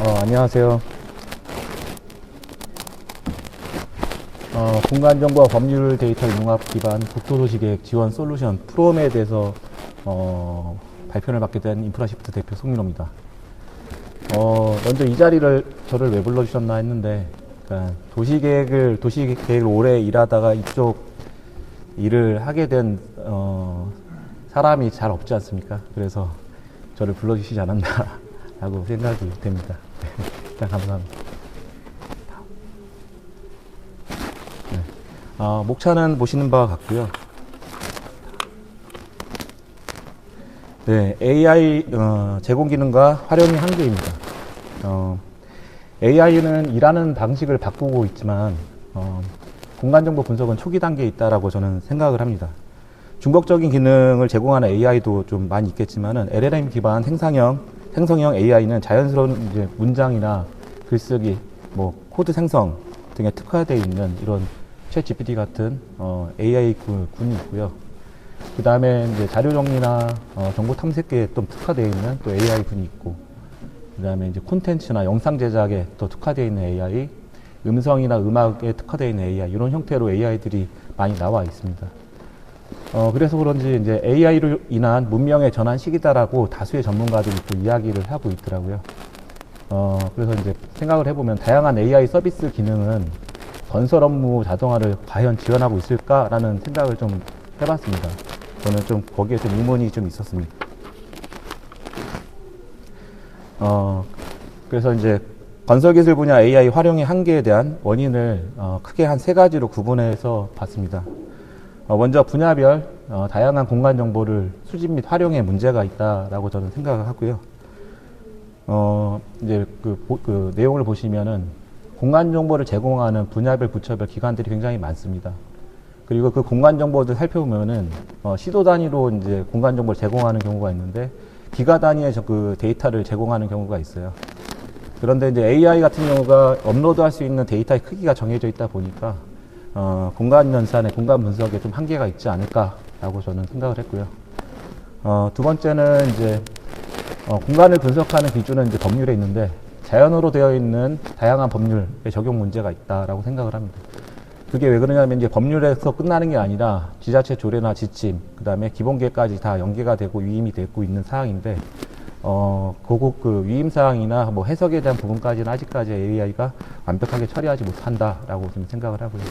안녕하세요. 공간정보와 법률 데이터 융합 기반 국토도시계획 지원 솔루션 프롬에 대해서 발표를 맡게 된 인프라시프트 대표 송민호입니다. 먼저 이 자리를 저를 왜 불러주셨나 했는데, 그러니까 도시계획을 오래 일하다가 이쪽 일을 하게 된 사람이 잘 없지 않습니까? 그래서 저를 불러주시지 않았나라고 생각이 됩니다. 일단 감사합니다. 목차는 보시는 바와 같고요. 네, AI 제공 기능과 활용의 한계입니다. AI는 일하는 방식을 바꾸고 있지만 공간정보 분석은 초기 단계에 있다라고 저는 생각을 합니다. 중복적인 기능을 제공하는 AI도 좀 많이 있겠지만은 LLM 기반 생성형 AI는 자연스러운 이제 문장이나 글쓰기, 코드 생성 등에 특화되어 있는 이런 챗 GPT 같은 AI 군이 있고요. 그 다음에 이제 자료 정리나 정보 탐색에 또 특화되어 있는 또 AI 군이 있고, 그 다음에 이제 콘텐츠나 영상 제작에 또 특화되어 있는 AI, 음성이나 음악에 특화되어 있는 AI, 이런 형태로 AI들이 많이 나와 있습니다. 그래서 그런지 이제 AI로 인한 문명의 전환 시기다라고 다수의 전문가들이 또 이야기를 하고 있더라고요. 그래서 이제 생각을 해보면 다양한 AI 서비스 기능은 건설 업무 자동화를 과연 지원하고 있을까라는 생각을 좀 해봤습니다. 저는 좀 거기에 좀 의문이 좀 있었습니다. 그래서 이제 건설기술 분야 AI 활용의 한계에 대한 원인을 크게 한 3가지로 구분해서 봤습니다. 먼저 분야별 다양한 공간 정보를 수집 및 활용에 문제가 있다라고 저는 생각을 하고요. 이제 그 내용을 보시면은 공간 정보를 제공하는 분야별, 부처별 기관들이 굉장히 많습니다. 그리고 그 공간 정보들 살펴보면은 시도 단위로 이제 공간 정보를 제공하는 경우가 있는데 기가 단위의 그 데이터를 제공하는 경우가 있어요. 그런데 이제 AI 같은 경우가 업로드할 수 있는 데이터의 크기가 정해져 있다 보니까 공간 연산의 공간 분석에 좀 한계가 있지 않을까라고 저는 생각을 했고요. 두 번째는 이제 공간을 분석하는 기준은 이제 법률에 있는데 자연어로 되어 있는 다양한 법률의 적용 문제가 있다라고 생각을 합니다. 그게 왜 그러냐면 이제 법률에서 끝나는 게 아니라 지자체 조례나 지침, 그 다음에 기본계획까지 다 연계가 되고 위임이 되고 있는 사항인데, 그 위임 사항이나 해석에 대한 부분까지는 아직까지 AI가 완벽하게 처리하지 못한다라고 좀 생각을 하고요.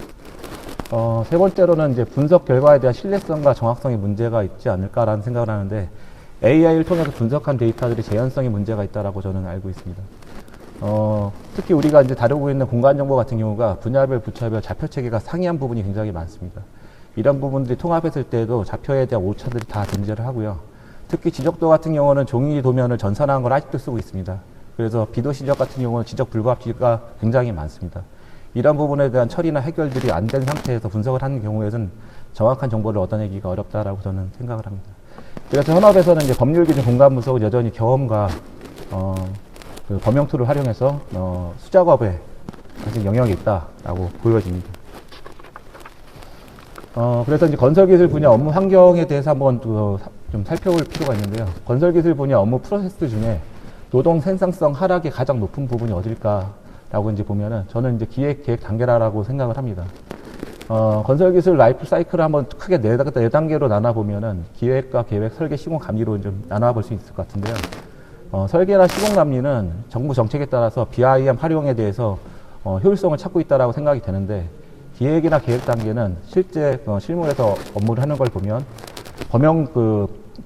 세 번째로는 이제 분석 결과에 대한 신뢰성과 정확성에 문제가 있지 않을까라는 생각을 하는데, AI를 통해서 분석한 데이터들이 재현성에 문제가 있다라고 저는 알고 있습니다. 특히 우리가 이제 다루고 있는 공간 정보 같은 경우가 분야별, 부처별 좌표 체계가 상이한 부분이 굉장히 많습니다. 이런 부분들이 통합했을 때도 좌표에 대한 오차들이 다 존재를 하고요. 특히 지적도 같은 경우는 종이 도면을 전산화한 걸 아직도 쓰고 있습니다. 그래서 비도 지적 같은 경우는 지적 불가합지가 굉장히 많습니다. 이런 부분에 대한 처리나 해결들이 안 된 상태에서 분석을 하는 경우에는 정확한 정보를 얻어내기가 어렵다라고 저는 생각을 합니다. 그래서 현업에서는 이제 법률 기준 공간 분석은 여전히 경험과 그 범용 툴을 활용해서 수작업에 아직 영역이 있다라고 보여집니다. 그래서 이제 건설기술 분야 업무 환경에 대해서 한번 좀 살펴볼 필요가 있는데요. 건설기술 분야 업무 프로세스 중에 노동 생산성 하락이 가장 높은 부분이 어딜까라고 이제 보면은 저는 이제 기획, 계획 단계라고 생각을 합니다. 건설기술 라이프 사이클을 한번 크게 네 단계로 나눠보면은 기획과 계획, 설계, 시공, 감리로 좀 나눠볼 수 있을 것 같은데요. 설계나 시공 감리는 정부 정책에 따라서 BIM 활용에 대해서 효율성을 찾고 있다라고 생각이 되는데, 기획이나 계획 단계는 실제 실무에서 업무를 하는 걸 보면 범용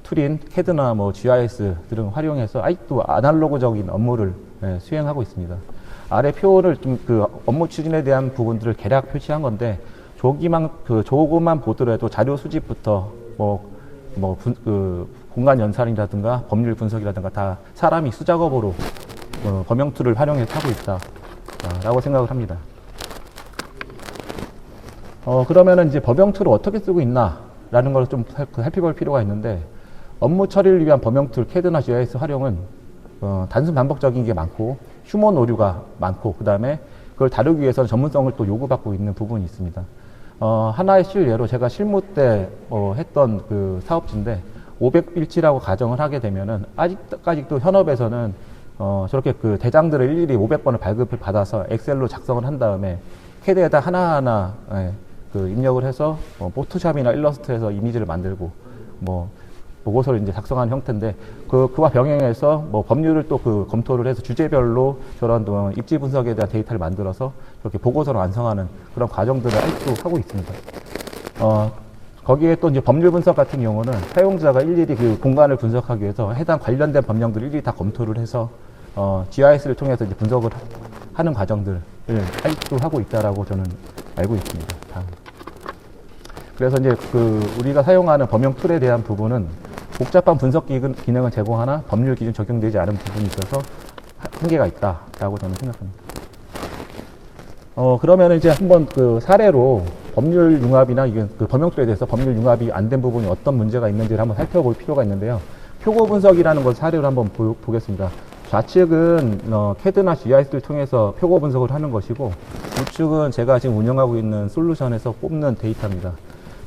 툴인 CAD나 GIS 등을 활용해서 아직도 아날로그적인 업무를 수행하고 있습니다. 아래 표를 좀 업무 추진에 대한 부분들을 개략 표시한 건데, 조금만 보더라도 자료 수집부터 공간 연산이라든가 법률 분석이라든가 다 사람이 수작업으로 범용 툴을 활용해서 하고 있다라고 생각을 합니다. 그러면은 이제 범용 툴을 어떻게 쓰고 있나라는 걸 좀 살펴볼 필요가 있는데, 업무 처리를 위한 범용 툴 CAD나 GIS 활용은 단순 반복적인 게 많고 휴먼 오류가 많고, 그 다음에 그걸 다루기 위해서는 전문성을 또 요구받고 있는 부분이 있습니다. 하나의 실례로 제가 실무 때 했던 그 사업지인데 500일치라고 가정을 하게 되면은 아직도 현업에서는 저렇게 그 대장들을 일일이 500번을 발급을 받아서 엑셀로 작성을 한 다음에 캐드에다 하나하나 그 입력을 해서 포토샵이나 일러스트에서 이미지를 만들고 뭐 보고서를 이제 작성하는 형태인데 그와 병행해서 뭐 법률을 또 그 검토를 해서 주제별로 저런 입지 분석에 대한 데이터를 만들어서 그렇게 보고서를 완성하는 그런 과정들을 아직도 하고 있습니다. 거기에 또 이제 법률 분석 같은 경우는 사용자가 일일이 그 공간을 분석하기 위해서 해당 관련된 법령들을 일일이 다 검토를 해서 GIS를 통해서 이제 분석을 하는 과정들을 아직도 하고 있다라고 저는 알고 있습니다. 그래서 이제 그 우리가 사용하는 범용 툴에 대한 부분은 복잡한 분석 기능을 제공하나 법률 기준 적용되지 않은 부분이 있어서 한계가 있다라고 저는 생각합니다. 그러면 이제 한번 그 사례로 법률 융합이나 이게 그 범용 툴에 대해서 법률 융합이 안 된 부분이 어떤 문제가 있는지를 한번 살펴볼 필요가 있는데요. 표고 분석이라는 걸 사례로 한번 보겠습니다. 좌측은 CAD나 GIS를 통해서 표고 분석을 하는 것이고 우측은 제가 지금 운영하고 있는 솔루션에서 뽑는 데이터입니다.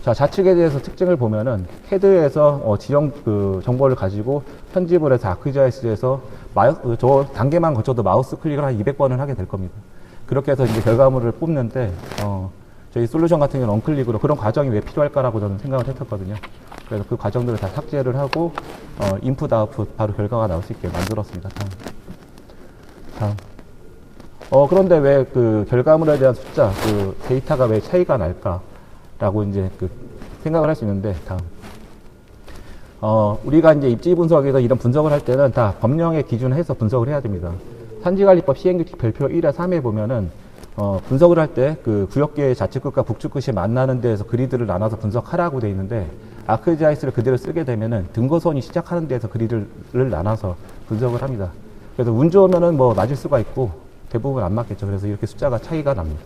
자, 좌측에 대해서 특징을 보면은 CAD에서 지형 그 정보를 가지고 편집을 해서 ArcGIS에서 저 단계만 거쳐도 마우스 클릭을 한 200번을 하게 될 겁니다. 그렇게 해서 이제 결과물을 뽑는데 저희 솔루션 같은 경우는 원클릭으로 그런 과정이 왜 필요할까라고 저는 생각을 했었거든요. 그래서 그 과정들을 다 삭제를 하고 인풋 아웃풋 바로 결과가 나올 수 있게 만들었습니다. 다음. 그런데 왜 그 결과물에 대한 숫자, 그 데이터가 왜 차이가 날까라고 이제 그 생각을 할 수 있는데 다음. 우리가 이제 입지 분석에서 이런 분석을 할 때는 다 법령의 기준해서 분석을 해야 됩니다. 산지관리법 시행규칙 별표 1에 3에 보면은 분석을 할 때 그 구역계의 좌측 끝과 북측 끝이 만나는 데에서 그리드를 나눠서 분석하라고 돼 있는데 ArcGIS를 그대로 쓰게 되면은 등거선이 시작하는 데에서 그리드를 나눠서 분석을 합니다. 그래서 운 좋으면은 뭐 맞을 수가 있고 대부분 안 맞겠죠. 그래서 이렇게 숫자가 차이가 납니다.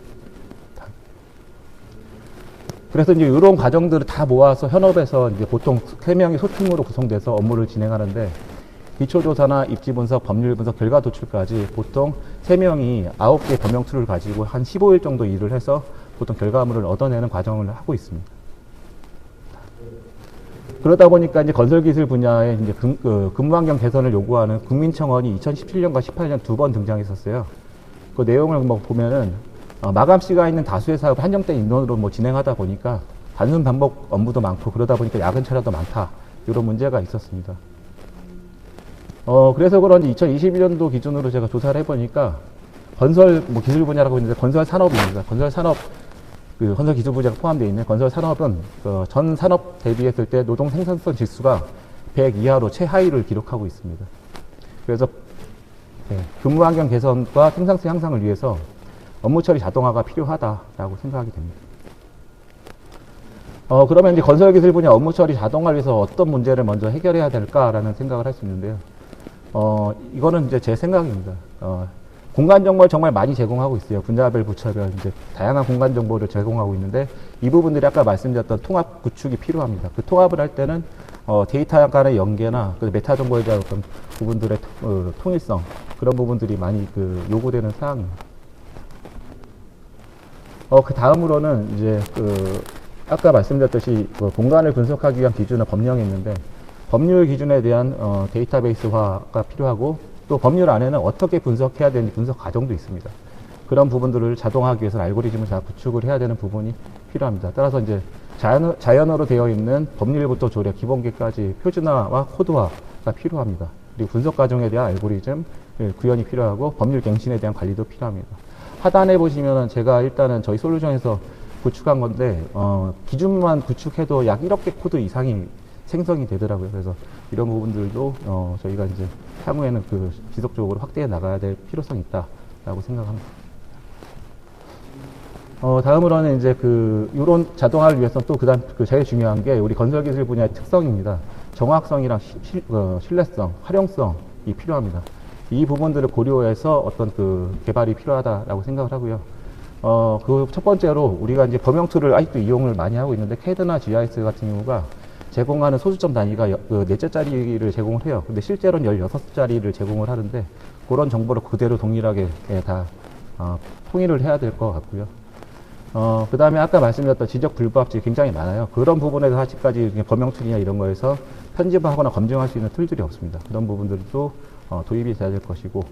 그래서 이제 이런 과정들을 다 모아서 현업에서 이제 보통 3명이 소팀으로 구성돼서 업무를 진행하는데 기초조사나 입지분석, 법률분석, 결과 도출까지 보통 3명이 9개 범용 툴을 가지고 한 15일 정도 일을 해서 보통 결과물을 얻어내는 과정을 하고 있습니다. 그러다 보니까 이제 건설기술 분야에 이제 근무환경 개선을 요구하는 국민청원이 2017년과 18년 2번 등장했었어요. 그 내용을 뭐 보면은 마감시가 있는 다수의 사업을 한정된 인원으로 뭐 진행하다 보니까 단순 반복 업무도 많고 그러다 보니까 야근 철야도 많다. 이런 문제가 있었습니다. 그래서 그런지 2021년도 기준으로 제가 조사를 해보니까 건설 뭐 기술 분야라고 있는데 건설 산업입니다. 건설 산업 건설 기술 분야가 포함되어 있는 건설 산업은 전 산업 대비했을 때 노동 생산성 지수가 100 이하로 최하위를 기록하고 있습니다. 그래서 근무 환경 개선과 생산성 향상을 위해서 업무 처리 자동화가 필요하다라고 생각이 됩니다. 그러면 이제 건설 기술 분야 업무 처리 자동화를 위해서 어떤 문제를 먼저 해결해야 될까라는 생각을 할 수 있는데요. 이거는 이제 제 생각입니다. 공간 정보를 정말 많이 제공하고 있어요. 분야별, 부처별, 이제 다양한 공간 정보를 제공하고 있는데 이 부분들이 아까 말씀드렸던 통합 구축이 필요합니다. 그 통합을 할 때는 데이터 간의 연계나 그 메타 정보에 대한 어떤 부분들의 통일성 그런 부분들이 많이 요구되는 사항입니다. 그 다음으로는 이제 아까 말씀드렸듯이 공간을 분석하기 위한 기준은 법령이 있는데 법률 기준에 대한 데이터베이스화가 필요하고 또 법률 안에는 어떻게 분석해야 되는지 분석 과정도 있습니다. 그런 부분들을 자동화하기 위해서는 알고리즘을 잘 구축을 해야 되는 부분이 필요합니다. 따라서 이제 자연어로 되어 있는 법률부터 조례, 기본계까지 표준화와 코드화가 필요합니다. 그리고 분석 과정에 대한 알고리즘 구현이 필요하고 법률 갱신에 대한 관리도 필요합니다. 하단에 보시면은 제가 일단은 저희 솔루션에서 구축한 건데 기준만 구축해도 약 1억 개 코드 이상이 생성이 되더라고요. 그래서 이런 부분들도 저희가 이제 향후에는 지속적으로 확대해 나가야 될 필요성이 있다라고 생각합니다. 다음으로는 이제 이런 자동화를 위해서 또 그다음 제일 중요한 게 우리 건설기술 분야의 특성입니다. 정확성이랑 신뢰성, 활용성이 필요합니다. 이 부분들을 고려해서 어떤 개발이 필요하다라고 생각을 하고요. 첫 번째로 우리가 이제 범용 툴을 아직도 이용을 많이 하고 있는데 CAD나 GIS 같은 경우가 제공하는 소수점 단위가 4자짜리를 제공을 해요. 근데 실제로는 16자리를 제공을 하는데 그런 정보를 그대로 동일하게 다 통일을 해야 될 것 같고요. 그 다음에 아까 말씀드렸던 지적 불부합질이 굉장히 많아요. 그런 부분에서 아직까지 범용 툴이나 이런 거에서 편집을 하거나 검증할 수 있는 툴들이 없습니다. 그런 부분들도 도입이 돼야 될 것이고,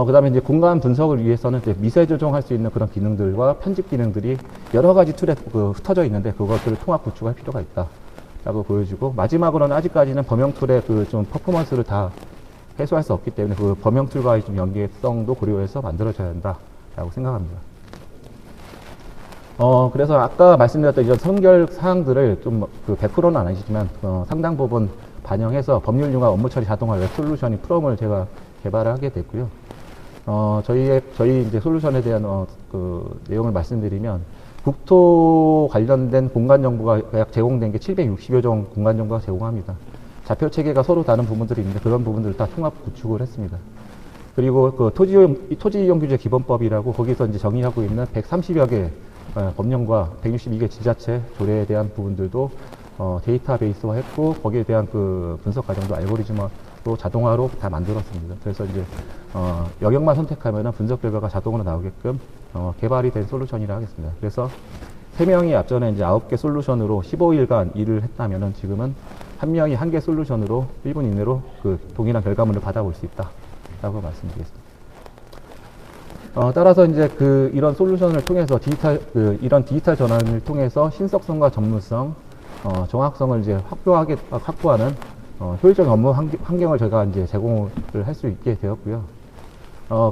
그 다음에 이제 공간 분석을 위해서는 이제 미세 조정할 수 있는 그런 기능들과 편집 기능들이 여러 가지 툴에 흩어져 있는데 그것들을 통합 구축할 필요가 있다라고 보여지고, 마지막으로는 아직까지는 범용 툴의 그 좀 퍼포먼스를 다 해소할 수 없기 때문에 그 범용 툴과의 좀 연계성도 고려해서 만들어져야 한다라고 생각합니다. 그래서 아까 말씀드렸던 이런 선결 사항들을 좀 그 100%는 아니지만 상당 부분 반영해서 법률 융합 업무 처리 자동화 웹 솔루션인 프롬을 제가 개발을 하게 됐고요. 저희 이제 솔루션에 대한 그 내용을 말씀드리면, 국토 관련된 공간 정보가 약 제공된 게 760여 종 공간 정보가 제공합니다. 좌표 체계가 서로 다른 부분들이 있는데 그런 부분들을 다 통합 구축을 했습니다. 그리고 그 토지 이용 규제 기본법이라고 거기서 이제 정의하고 있는 130여 개 법령과 162개 지자체 조례에 대한 부분들도 데이터베이스화 했고, 거기에 대한 그 분석 과정도 알고리즘으로 자동화로 다 만들었습니다. 그래서 이제 영역만 선택하면 분석 결과가 자동으로 나오게끔 개발이 된 솔루션이라 하겠습니다. 그래서 3명이 앞전에 이제 9개 솔루션으로 15일간 일을 했다면은 지금은 1명이 1개 솔루션으로 1분 이내로 그 동일한 결과물을 받아볼 수 있다라고 말씀드리겠습니다. 따라서 이제 이런 솔루션을 통해서 이런 디지털 전환을 통해서 신속성과 전문성, 정확성을 이제 확보하는 효율적인 업무 환경을 저희가 이제 제공을 할 수 있게 되었고요.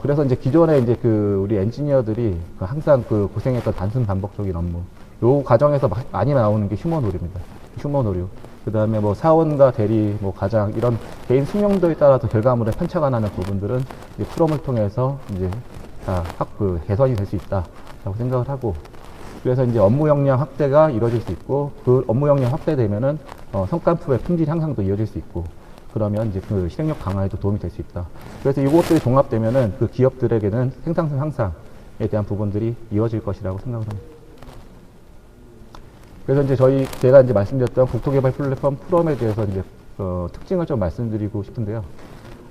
그래서 이제 기존에 이제 우리 엔지니어들이 항상 고생했던 단순 반복적인 업무, 요 과정에서 많이 나오는 게 휴먼 오류입니다. 휴먼 오류. 그 다음에 뭐 사원과 대리, 뭐 과장, 이런 개인 숙련도에 따라서 결과물에 편차가 나는 부분들은 이제 프롬을 통해서 이제 다 개선이 될 수 있다라고 생각을 하고, 그래서 이제 업무 역량 확대가 이루어질 수 있고, 그 업무 역량 확대되면은 성과급의 품질 향상도 이어질 수 있고, 그러면 이제 그 실행력 강화에도 도움이 될 수 있다. 그래서 이것들이 종합되면은 그 기업들에게는 생산성 향상에 대한 부분들이 이어질 것이라고 생각을 합니다. 그래서 이제 제가 이제 말씀드렸던 국토개발 플랫폼 프롬에 대해서 이제 특징을 좀 말씀드리고 싶은데요.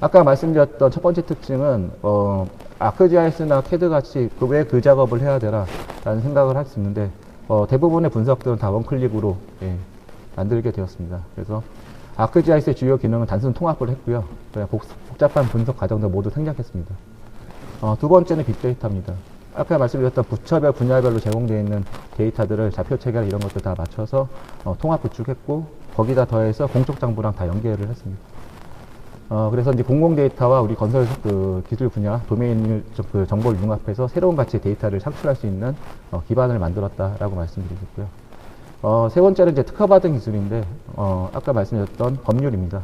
아까 말씀드렸던 첫 번째 특징은 아크GIS나 CAD 같이 왜 그 작업을 해야 되라라는 생각을 할 수 있는데, 대부분의 분석들은 다 원클릭으로 만들게 되었습니다. 그래서 아크GIS의 주요 기능은 단순 통합을 했고요. 복잡한 분석 과정도 모두 생략했습니다. 두 번째는 빅데이터입니다. 아까 말씀드렸던 부처별 분야별로 제공되어 있는 데이터들을 좌표 체계나 이런 것들 다 맞춰서 통합 구축했고, 거기다 더해서 공적 정보랑 다 연계를 했습니다. 그래서 이제 공공 데이터와 우리 건설 기술 분야 도메인 정보를 융합해서 새로운 가치의 데이터를 창출할 수 있는 기반을 만들었다라고 말씀드리겠고요. 세 번째는 이제 특허받은 기술인데, 아까 말씀드렸던 법률입니다.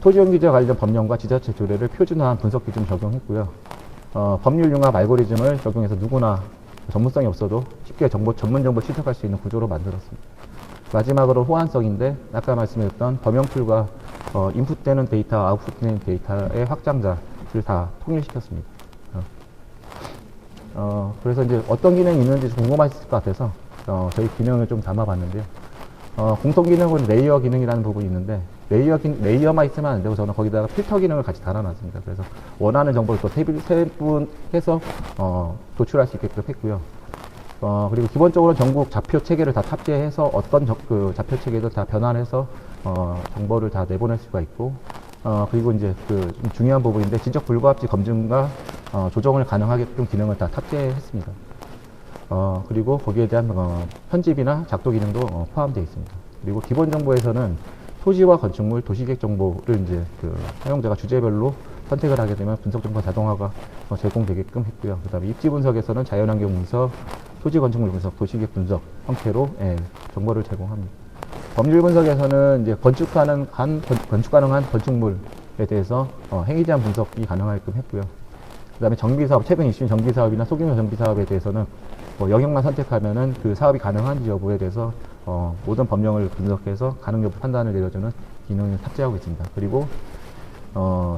토지용 규제 관련 법령과 지자체 조례를 표준화한 분석 기준 적용했고요. 법률 융합 알고리즘을 적용해서 누구나 전문성이 없어도 쉽게 전문 정보 취득할 수 있는 구조로 만들었습니다. 마지막으로 호환성인데, 아까 말씀드렸던 범용 툴과 인풋되는 데이터, 아웃풋되는 데이터의 확장자를 다 통일시켰습니다. 그래서 이제 어떤 기능이 있는지 궁금하실 것 같아서 저희 기능을 좀 담아봤는데요. 공통 기능은 레이어 기능이라는 부분이 있는데, 레이어만 있으면 안 되고 저는 거기다가 필터 기능을 같이 달아놨습니다. 그래서 원하는 정보를 또 세분해서 도출할 수 있게끔 했고요. 그리고 기본적으로 전국 좌표 체계를 다 탑재해서 어떤 좌표 체계도 다 변환해서 정보를 다 내보낼 수가 있고, 그리고 이제 좀 중요한 부분인데, 지적 불가합지 검증과 조정을 가능하게끔 기능을 다 탑재했습니다. 그리고 거기에 대한 편집이나 작도 기능도 포함되어 있습니다. 그리고 기본 정보에서는 토지와 건축물, 도시계획 정보를 이제 사용자가 주제별로 선택을 하게 되면 분석 정보 자동화가 제공되게끔 했고요. 그 다음에 입지 분석에서는 자연환경 분석, 토지 건축물 분석, 도시계획 분석 형태로 정보를 제공합니다. 법률 분석에서는 이제 건축 가능한 건축물에 대해서 행위 제한 분석이 가능하게끔 했고요. 그 다음에 정비사업, 최근 이슈인 정비사업이나 소규모 정비사업에 대해서는 영역만 선택하면은 그 사업이 가능한지 여부에 대해서 모든 법령을 분석해서 가능 여부 판단을 내려주는 기능을 탑재하고 있습니다. 그리고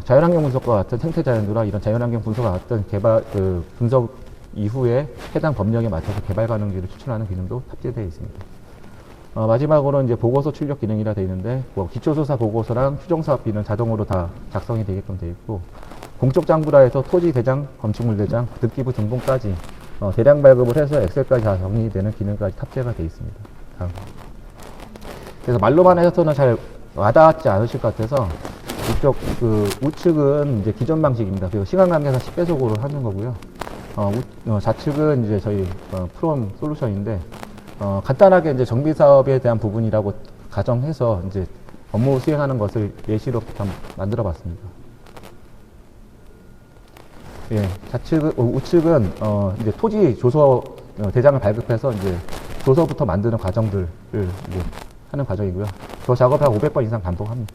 자연환경 분석과 같은 생태 자연도나 이런 자연환경 분석과 같은 분석 이후에 해당 법령에 맞춰서 개발 가능지를 추천하는 기능도 탑재되어 있습니다. 마지막으로 이제 보고서 출력 기능이라 되어 있는데, 기초조사 보고서랑 추정사업비는 자동으로 다 작성이 되게끔 되어 있고, 공적 장부라 해서 토지 대장, 건축물 대장, 등기부 등본까지 대량 발급을 해서 엑셀까지 다 정리되는 기능까지 탑재가 되어 있습니다. 그래서 말로만 해서는 잘 와닿지 않으실 것 같아서 이쪽 그 우측은 이제 기존 방식입니다. 그리고 시간 관계상 10배속으로 하는 거고요. 좌측은 이제 저희 프롬 솔루션인데 간단하게 이제 정비 사업에 대한 부분이라고 가정해서 이제 업무 수행하는 것을 예시로 만들어 봤습니다. 예, 우측은 이제 토지 조서 대장을 발급해서 이제 조서부터 만드는 과정들을 이제 하는 과정이고요. 저 작업을 한 500번 이상 반복합니다.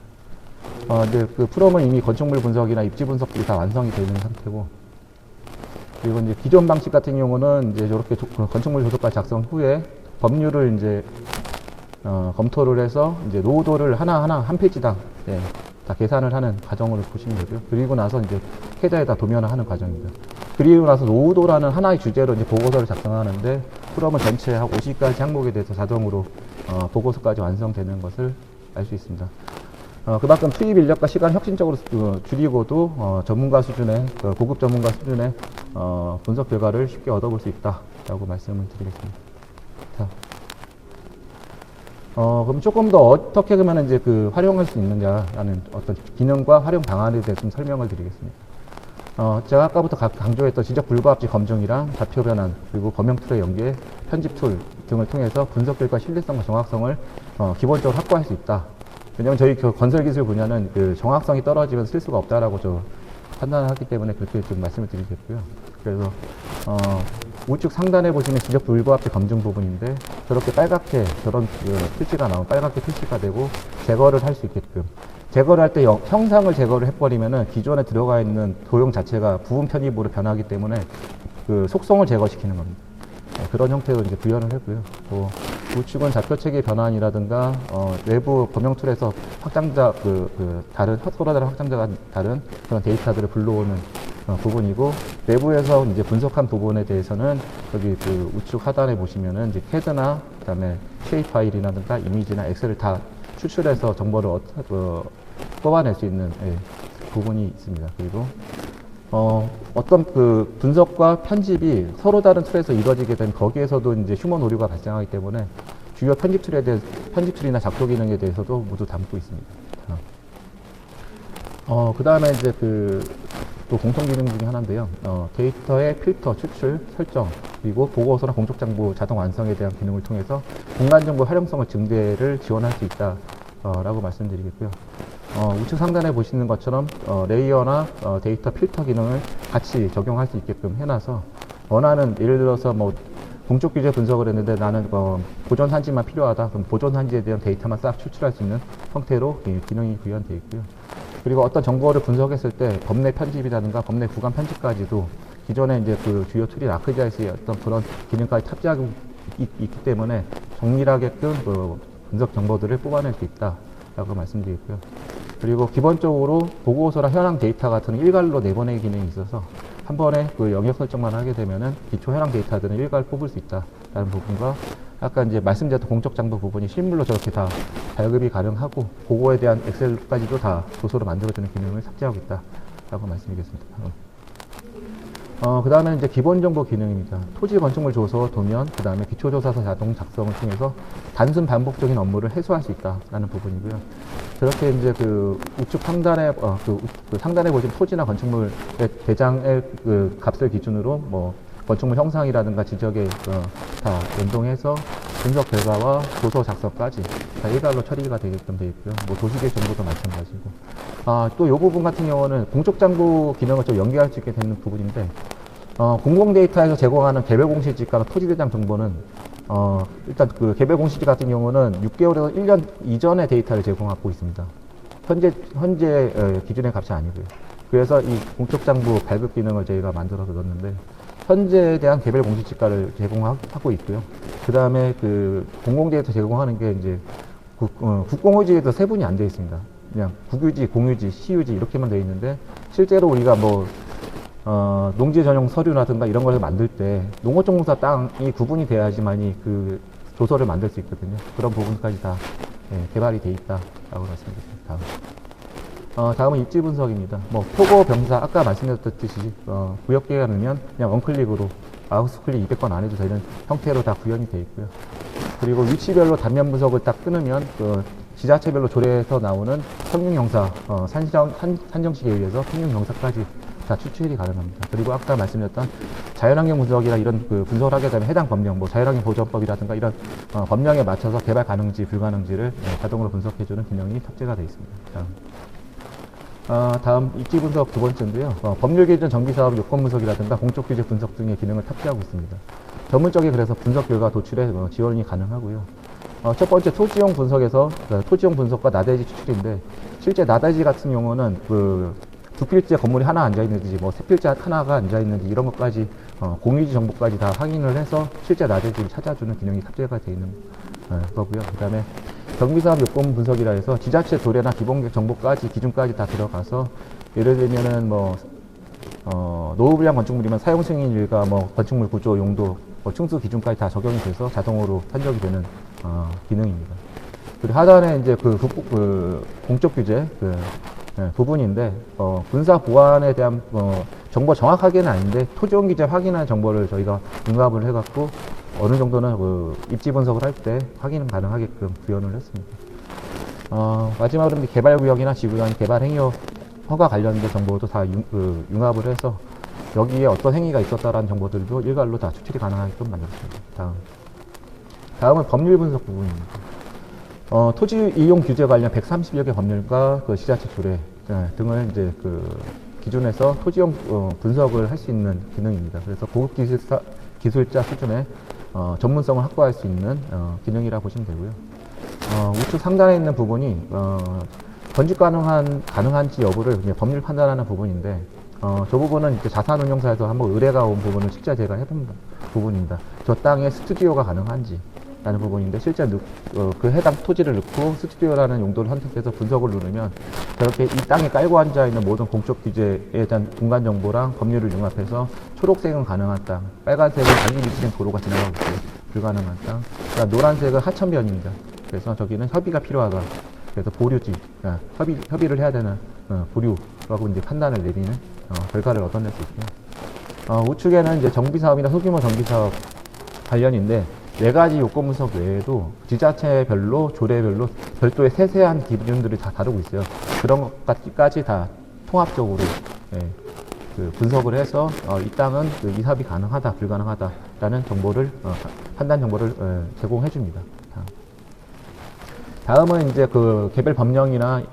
이제 그 프롬은 이미 건축물 분석이나 입지 분석들이 다 완성이 되어 있는 상태고, 그리고 이제 기존 방식 같은 경우는 이제 저렇게 건축물 조서까지 작성 후에 법률을 이제 검토를 해서 이제 노후도를 하나하나 한 페이지당 다 계산을 하는 과정으로 보시면 되고요. 그리고 나서 이제 캐드에다 도면화하는 과정입니다. 그리고 나서 노후도라는 하나의 주제로 이제 보고서를 작성하는데, 프롬은 전체 한 50가지 항목에 대해서 자동으로 보고서까지 완성되는 것을 알 수 있습니다. 그만큼 투입 인력과 시간 혁신적으로 줄이고도 전문가 수준의 고급 전문가 수준의 분석 결과를 쉽게 얻어볼 수 있다라고 말씀을 드리겠습니다. 자, 그럼 조금 더 어떻게 그러면 이제 활용할 수 있느냐라는 어떤 기능과 활용 방안에 대해서 좀 설명을 드리겠습니다. 제가 아까부터 강조했던 지적 불가합지 검증이랑 좌표 변환, 그리고 범용 툴의 연계, 편집 툴 등을 통해서 분석 결과 신뢰성과 정확성을 기본적으로 확보할 수 있다. 왜냐하면 저희 건설 기술 분야는 정확성이 떨어지면 쓸 수가 없다라고 판단을 하기 때문에 그렇게 좀 말씀을 드리겠고요. 그래서 우측 상단에 보시면 지적 불가합지 검증 부분인데, 저렇게 빨갛게 저런 표시가 나오면 빨갛게 표시가 되고 제거를 할 수 있게끔, 제거를 할 때 형상을 제거를 해버리면은 기존에 들어가 있는 도형 자체가 부분 편입으로 변하기 때문에 그 속성을 제거시키는 겁니다. 그런 형태로 이제 구현을 했고요. 또 우측은 좌표 체계 변환이라든가 외부 범용 툴에서 확장자 다른 서로 다른 확장자가 다른 그런 데이터들을 불러오는 부분이고, 내부에서 이제 분석한 부분에 대해서는 여기 우측 하단에 보시면은 이제 캐드나 그다음에 쉐입 파일이라든가 이미지나 엑셀을 다 추출해서 정보를 뽑아낼 수 있는 부분이 있습니다. 그리고 어떤 분석과 편집이 서로 다른 툴에서 이루어지게 되면 거기에서도 이제 휴먼 오류가 발생하기 때문에 주요 편집 툴이나 작도 기능에 대해서도 모두 담고 있습니다. 그 다음에 이제 또 공통 기능 중에 하나인데요. 데이터의 필터, 추출, 설정, 그리고 보고서나 공적정보 자동 완성에 대한 기능을 통해서 공간정보 활용성을 증대를 지원할 수 있다 라고 말씀드리겠고요. 우측 상단에 보시는 것처럼 레이어나 데이터 필터 기능을 같이 적용할 수 있게끔 해놔서, 원하는 예를 들어서 뭐 공적 규제 분석을 했는데 나는 보존 산지만 필요하다, 그럼 보존 산지에 대한 데이터만 싹 추출할 수 있는 형태로 기능이 구현되어 있고요. 그리고 어떤 정보를 분석했을 때 법내 편집이라든가 법내 구간 편집까지도 기존에 이제 주요 툴인 아크지아이스의 어떤 그런 기능까지 탑재하고 있기 때문에 정밀하게끔 분석 정보들을 뽑아낼 수 있다라고 말씀드리고요. 그리고 기본적으로 보고서나 현황 데이터 같은 일괄로 내보내기 기능이 있어서 한 번에 영역 설정만 하게 되면은 기초 현황 데이터들은 일괄 뽑을 수 있다라는 부분과, 아까 이제 말씀드렸던 공적 장부 부분이 실물로 저렇게 다 발급이 가능하고 보고에 대한 엑셀까지도 다 조서로 만들어주는 기능을 탑재하고 있다라고 말씀드리겠습니다. 그 다음에 이제 기본 정보 기능입니다. 토지 건축물 조서, 도면, 그 다음에 기초조사서 자동 작성을 통해서 단순 반복적인 업무를 해소할 수 있다라는 부분이고요. 그렇게 이제 우측 상단에, 상단에 보시면 토지나 건축물의 대장의 값을 기준으로 뭐 건축물 형상이라든가 지적에 다 연동해서 분석 결과와 조서 작성까지 다 일괄로 처리가 되게끔 되어 있고요. 뭐 도시계획 정보도 마찬가지고. 또 이 부분 같은 경우는 공적장부 기능을 좀 연계할 수 있게 되는 부분인데, 공공 데이터에서 제공하는 개별 공시지가나 토지대장 정보는 일단 개별 공시지 같은 경우는 6개월에서 1년 이전의 데이터를 제공하고 있습니다. 현재 기준의 값이 아니고요. 그래서 이 공적장부 발급 기능을 저희가 만들어서 넣었는데, 현재에 대한 개별 공시지가를 제공하고 있고요. 그 다음에 공공 데이터 제공하는 게 이제 국공유지에도 세분이 안 되어 있습니다. 그냥 국유지, 공유지, 시유지 이렇게만 되어 있는데, 실제로 우리가 뭐 농지 전용 서류라든가 이런 걸 만들 때 농어촌공사 땅이 구분이 돼야지만이 조서를 만들 수 있거든요. 그런 부분까지 다 개발이 돼 있다라고 말씀드립니다. 다음은 입지 분석입니다. 뭐 표고, 병사, 아까 말씀드렸듯이 구역계가 넣으면 그냥 원클릭으로 마우스 클릭 200번 안 해도 되는 형태로 다 구현이 되어 있고요. 그리고 위치별로 단면 분석을 딱 끊으면 지자체별로 조례에서 나오는 평균경사 산정식에 의해서 평균경사까지 다 추출이 가능합니다. 그리고 아까 말씀드렸던 자연환경 분석이나 이런 그 분석을 하게 되면 해당 법령, 뭐 자연환경 보전법이라든가 이런 법령에 맞춰서 개발 가능지 불가능지를 자동으로 분석해주는 기능이 탑재가 되어 있습니다. 다음 입지 분석 두 번째인데요. 법률 기준 정비사업 요건 분석이라든가 공적 규제 분석 등의 기능을 탑재하고 있습니다. 전문적인 그래서 분석 결과 도출에 지원이 가능하고요. 첫 번째 토지용 분석에서 토지용 분석과 나대지 추출인데 실제 나대지 같은 경우는 그 두 필지 건물이 하나 앉아 있는지 뭐 세 필지 하나가 앉아 있는지 이런 것까지 공유지 정보까지 다 확인을 해서 실제 나대지를 찾아주는 기능이 탑재가 되어 있는 거고요. 그다음에 정비사업 요건 분석이라 해서 지자체 조례나 기본계획 정보까지 기준까지 다 들어가서 예를 들면은 뭐 노후 불량 건축물이면 사용 승인 일과 뭐 건축물 구조 용도 뭐 층수 기준까지 다 적용이 돼서 자동으로 산정이 되는 기능입니다. 그리고 하단에 이제 그 공적 규제 부분인데 군사 보안에 대한 정보 정확하게는 아닌데 토지용 기재 확인한 정보를 저희가 융합을 해갖고 어느 정도는 그 입지 분석을 할 때 확인 가능하게끔 구현을 했습니다. 마지막으로 개발구역이나 지구형 개발 행위 허가 관련된 정보도 다 융합을 해서 여기에 어떤 행위가 있었다라는 정보들도 일괄로 다 추출이 가능하게끔 만들었습니다. 다음은 법률 분석 부분입니다. 토지 이용 규제 관련 130여 개 법률과 그 지자체 조례 등을 이제 그 기준에서 토지용 분석을 할 수 있는 기능입니다. 그래서 고급 기술자 수준의 전문성을 확보할 수 있는 기능이라 보시면 되고요. 우측 상단에 있는 부분이 건축 가능한지 여부를 법률 판단하는 부분인데 저 부분은 이제 자산운용사에서 한번 의뢰가 온 부분을 실제 제가 해본 부분입니다. 저 땅에 스튜디오가 가능한지 라는 부분인데 실제 그 해당 토지를 넣고 스튜디오라는 용도를 선택해서 분석을 누르면 저렇게 이 땅에 깔고 앉아 있는 모든 공적 규제에 대한 공간 정보랑 법률을 융합해서 초록색은 가능한 땅, 빨간색은 단기 미치는 도로가 지나가고 있어요. 불가능한 땅. 그러니까 노란색은 하천변입니다. 그래서 저기는 협의가 필요하다. 그래서 보류지, 협의를 해야 되는 보류라고 이제 판단을 내리는 결과를 얻어낼 수 있고요. 우측에는 이제 정비사업이나 소규모 정비사업 관련인데 4가지 요건 분석 외에도 지자체별로 조례별로 별도의 세세한 기준들을 다 다루고 있어요. 그런 것까지 다 통합적으로 그 분석을 해서 이 땅은 그 이삽이 가능하다, 불가능하다라는 정보를 판단 정보를 제공해 줍니다. 다음은 이제 그 개별 법령이나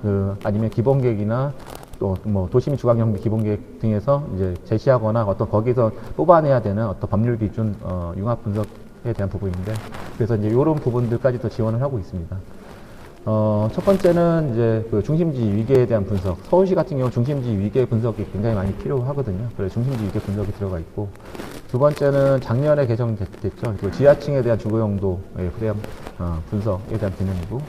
아니면 기본계획이나 또 뭐 도시민 주거경비 기본계획 등에서 이제 제시하거나 어떤 거기서 뽑아내야 되는 어떤 법률 기준 융합 분석에 대한 부분인데 그래서 이제 이런 부분들까지도 지원을 하고 있습니다. 첫 번째는 이제 그 중심지 위계에 대한 분석. 서울시 같은 경우 중심지 위계 분석이 굉장히 많이 필요하거든요. 그래서 중심지 위계 분석이 들어가 있고, 두 번째는 작년에 개정됐죠. 그 지하층에 대한 주거용도에 대한 분석에 대한 기능이고,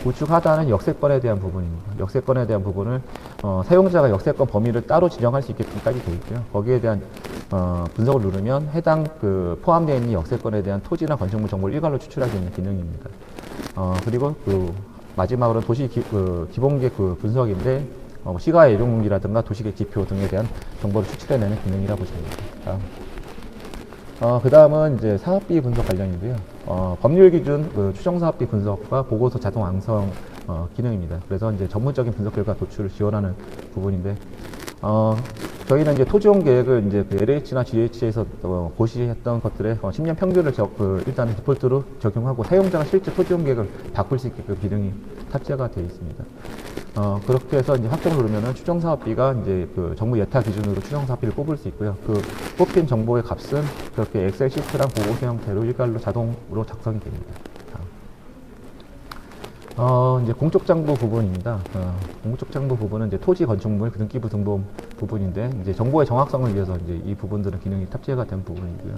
우측 하단은 역세권에 대한 부분입니다. 역세권에 대한 부분을 사용자가 역세권 범위를 따로 지정할 수 있게끔까지 되어 있고요. 거기에 대한 분석을 누르면 해당 그 포함되어 있는 역세권에 대한 토지나 건축물 정보를 일괄로 추출할 수 있는 기능입니다. 그리고 마지막으로 도시 기본계획 분석인데 시가의 예정분기라든가 도시계획 지표 등에 대한 정보를 추출해내는 기능이라고 보시면 됩니다. 그 다음은 이제 사업비 분석 관련인데요. 법률 기준 추정사업비 분석과 보고서 자동 완성 기능입니다. 그래서 이제 전문적인 분석 결과 도출을 지원하는 부분인데, 저희는 이제 토지용 계획을 이제 그 LH나 GH에서 고시했던 것들의 10년 평균을 일단 디폴트로 적용하고 사용자가 실제 토지용 계획을 바꿀 수 있게끔 기능이 탑재가 되어 있습니다. 그렇게 해서 이제 확정을 누르면은 추정사업비가 이제 그 정부 예타 기준으로 추정사업비를 뽑을 수 있고요. 그 뽑힌 정보의 값은 그렇게 엑셀 시트랑 보고서 형태로 일괄로 자동으로 작성이 됩니다. 이제 공적장부 부분입니다. 공적장부 부분은 이제 토지, 건축물, 등기부 등본 부분인데, 이제 정보의 정확성을 위해서 이제 이 부분들은 기능이 탑재가 된 부분이고요.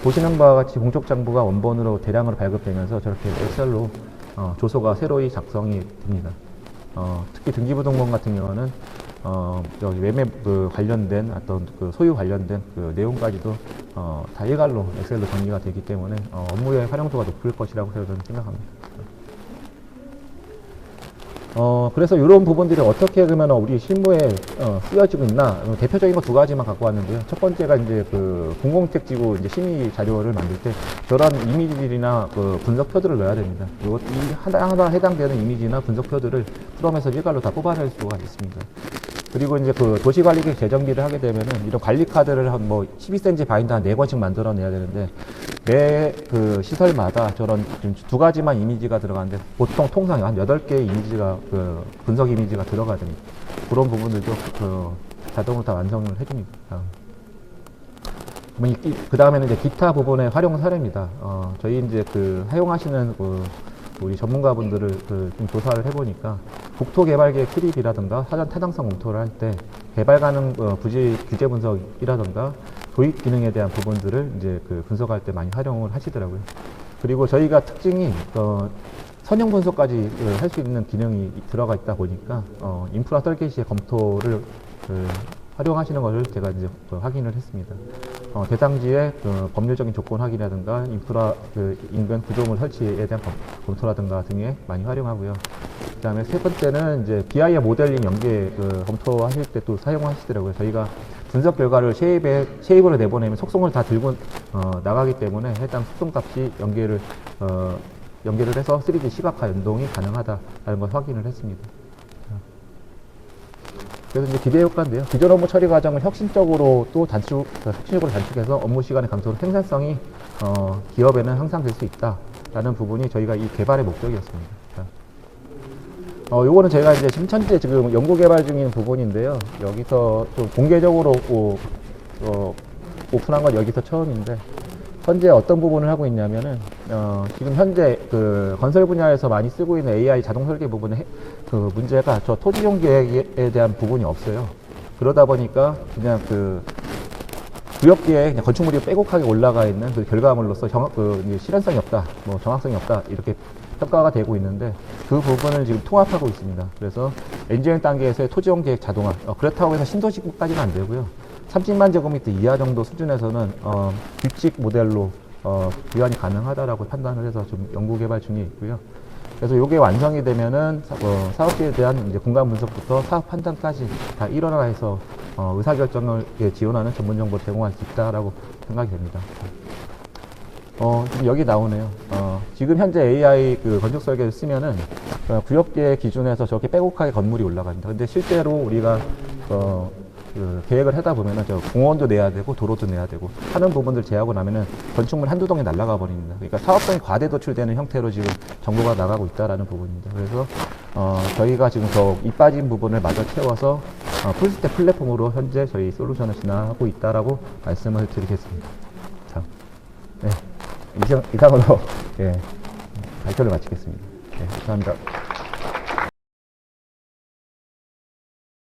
보시는 바와 같이 공적장부가 원본으로 대량으로 발급되면서 저렇게 엑셀로 조서가 새로이 작성이 됩니다. 특히 등기부 등본 같은 경우는 여기 매매 관련된 어떤 소유 관련된 내용까지도 다 일괄로 엑셀로 정리가 되기 때문에 업무의 활용도가 높을 것이라고 저는 생각합니다. 그래서 이런 부분들이 어떻게 그러면 우리 실무에 쓰여지고 있나 대표적인 거 두 가지만 갖고 왔는데요. 첫 번째가 이제 그 공공택지구 이제 심의 자료를 만들 때 저런 이미지들이나 그 분석표들을 넣어야 됩니다. 이 하나 해당되는 이미지나 분석표들을 프롬에서 일괄로 다 뽑아낼 수가 있습니다. 그리고 이제 그 도시관리계획 재정비를 하게 되면은 이런 관리 카드를 한 뭐 12cm 바인드 한 4권씩 만들어내야 되는데 매 그 시설마다 저런 두 가지만 이미지가 들어가는데 보통 통상 한 8개의 이미지가 그 분석 이미지가 들어가야 됩니다. 그런 부분들도 그 자동으로 다 완성을 해줍니다. 그 다음에는 이제 기타 부분의 활용 사례입니다. 저희 이제 그 사용하시는 그 우리 전문가분들을 좀 조사를 해보니까 국토개발계획 수립이라든가 사전 타당성 검토를 할 때 개발 가능 부지 규제 분석이라든가 도입 기능에 대한 부분들을 이제 그 분석할 때 많이 활용을 하시더라고요. 그리고 저희가 특징이 선형 분석까지 할 수 있는 기능이 들어가 있다 보니까 인프라 설계 시에 검토를 활용하시는 것을 제가 이제 확인을 했습니다. 대상지의 법률적인 조건 확인이라든가 인프라 인근 구조물 설치에 대한 검토라든가 등에 많이 활용하고요. 그 다음에 세 번째는 이제 BIM 모델링 연계 검토하실 때 또 사용하시더라고요. 저희가 분석 결과를 쉐입으로 내보내면 속성을 다 들고 나가기 때문에 해당 속성값이 연계를 해서 3D 시각화 연동이 가능하다라는 걸 확인을 했습니다. 그래서 이제 기대 효과인데요. 기존 업무 처리 과정을 혁신적으로 단축해서 업무 시간의 강도로 생산성이 기업에는 항상 될 수 있다라는 부분이 저희가 이 개발의 목적이었습니다. 요거는 제가 이제 현재 지금 연구 개발 중인 부분인데요. 여기서 좀 공개적으로 오픈한 건 여기서 처음인데 현재 어떤 부분을 하고 있냐면은 지금 현재 그 건설 분야에서 많이 쓰고 있는 AI 자동 설계 부분에 그 문제가 저 토지 이용 계획에 대한 부분이 없어요. 그러다 보니까 그냥 그 구역계에 그냥 건축물이 빼곡하게 올라가 있는 그 결과물로서 실현성이 없다, 뭐 정확성이 없다 이렇게 평가가 되고 있는데 그 부분을 지금 통합하고 있습니다. 그래서 엔지니어링 단계에서의 토지 이용 계획 자동화 그렇다고 해서 신도시까지는 안 되고요. 30만 제곱미터 이하 정도 수준에서는 규칙 모델로 구현이 가능하다라고 판단을 해서 좀 연구 개발 중에 있고요. 그래서 이게 완성이 되면은 사업지에 대한 이제 공간 분석부터 사업 판단까지 다 일원화해서 의사결정을 지원하는 전문 정보를 제공할 수 있다라고 생각이 됩니다. 지금 여기 나오네요. 지금 현재 AI 그 건축 설계를 쓰면은 구역계 기준에서 저렇게 빼곡하게 건물이 올라갑니다. 근데 실제로 우리가 계획을 하다 보면은 저 공원도 내야 되고 도로도 내야 되고 하는 부분들 제하고 나면은 건축물 한두 동에 날아가 버립니다. 그러니까 사업성이 과대 도출되는 형태로 지금 정보가 나가고 있다라는 부분입니다. 그래서 저희가 지금 더 이빠진 부분을 마저 채워서 풀스택 플랫폼으로 현재 저희 솔루션을 진행하고 있다라고 말씀을 드리겠습니다. 자, 네. 이상으로 예, 발표를 마치겠습니다. 네, 감사합니다.